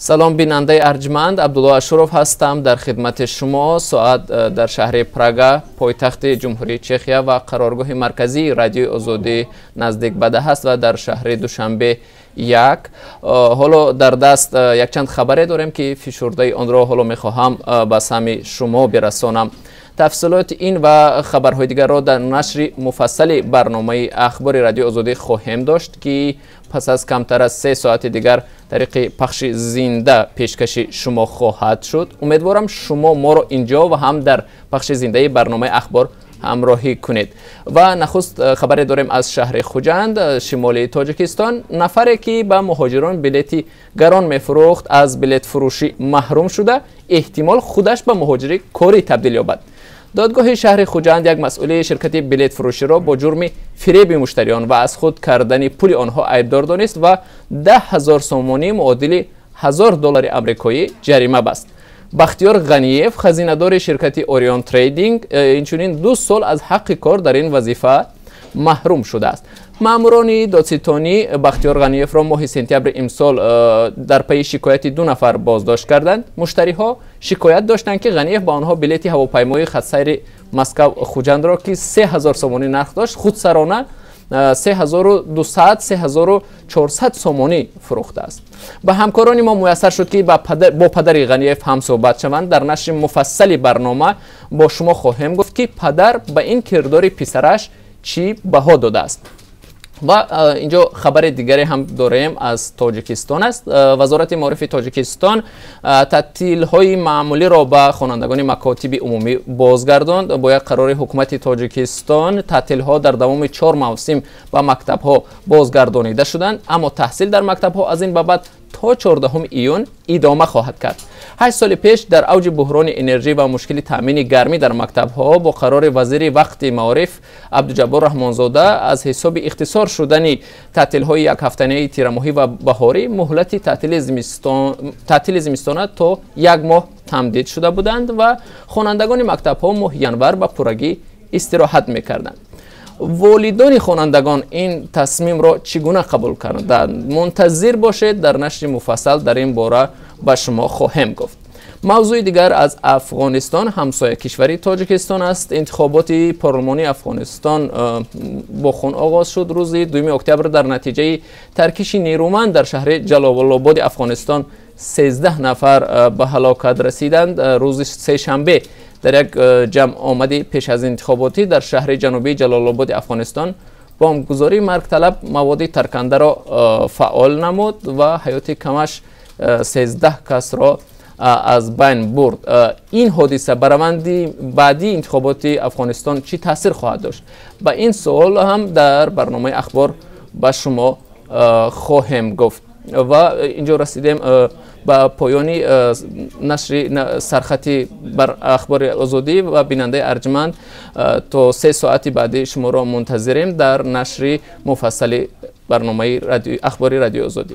سلام بیننده ارجمند، عبدالله اشرف هستم در خدمت شما. ساعت در شهر پراگا پایتخت جمهوری چخیه و قرارگاه مرکزی رادیوی آزادی نزدیک به 10 است و در شهر دوشنبه 1. حالا در دست یک چند خبری داریم که فشرده آن را حالا میخواهم به سمع شما برسانم. تفصیلات این و خبرهای دیگر را در نشر مفصل برنامه اخبار رادیو آزادی خواهیم داشت که پس از کمتر از 3 ساعت دیگر طریق پخش زنده پیشکش شما خواهد شد. امیدوارم شما ما را اینجا و هم در پخش زنده برنامه اخبار همراهی کنید. و نخست خبری داریم از شهر خوجند شمالی تاجیکستان. نفری که به مهاجران بلیتی گران میفروخت از بلیت فروشی محروم شده، احتمال خودش به مهاجری کاری تبدیل یابد. دادگاه شهر خوجند یک مسئول شرکت بلیت فروشی را با جرم فریب مشتریان و از خود کردن پول آنها عیبدار دانست و 10,000 سومانی معادل $1,000 آمریکایی جریمه بست. بختیار غنییف خزینه‌دار شرکت اوریون تریدینگ اینچنین 2 سال از حق کار در این وظیفه محروم شده است. ماموران دادستانی بختیار غنییف را ماه سپتامبر امسال در پی شکایت 2 نفر بازداشت کردند. مشتری‌ها شکایت داشتند که غنییف با آنها بلیط هواپیمای خط‌سیر مسکو خوجند را که 3,000 سومانی نرخ داشت خودسرانه 3,200 3,400 سومانی فروخته است. به همکاران ما میسر شد که با پدر غنییف هم صحبت شوند. در نشر مفصل برنامه با شما خواهیم گفت که پدر به این کردار پسرش چی بها داده است. و اینجا خبر دیگری هم داریم از تاجیکستان است. وزارت معارف تاجیکستان تعطیل های معمولی را به خوانندگان مکاتب عمومی بازگرداند. با یک قرار حکومت تاجیکستان تعطیل ها در دوام 4 موسم به مکتب ها بازگردانیده شدند، اما تحصیل در مکتب ها از این بابت تا 14 ایون ادامه خواهد کرد. 8 سال پیش در اوج بحران انرژی و مشکل تامین گرمی در مکتب ها با قرار وزیر وقت معارف عبدالجبار رحمانزاده از حساب اختصار شدن تعطیل های یک هفتگی تیرماهی و بهاری مهلت تعطیل زمستانه تا 1 ماه تمدید شده بودند و خوانندگان مکتب ها ماه ینور به پرگی استراحت میکردند. والدان خوانندگان این تصمیم را چگونه قبول کردند؟ منتظر باشید، در نشر مفصل در این باره به شما خواهم گفت. موضوع دیگر از افغانستان همسایه کشوری تاجیکستان است. انتخابات پارلمانی افغانستان با خون آغاز شد. روز 2 اکتبر در نتیجه ترکیش نیرومند در شهر جلال آباد افغانستان 13 نفر به هلاکت رسیدند. روز سه شنبه در یک جمع آمدی پیش از انتخاباتی در شهر جنوبی جلال آباد افغانستان بمبگذاری مرگ طلب مواد ترکنده را فعال نمود و حیات کمش 13 کس را از بین برد. این حادثه بر روند بعدی انتخابات افغانستان چی تاثیر خواهد داشت؟ به این سوال هم در برنامه اخبار به شما خواهم گفت. و اینجا رسیدیم به پایانی نشر سرخطی بر اخبار آزادی و بیننده ارجمند. تا 3 ساعت بعدی شما را منتظریم در نشر مفصل برنامه اخبار رادیو آزادی.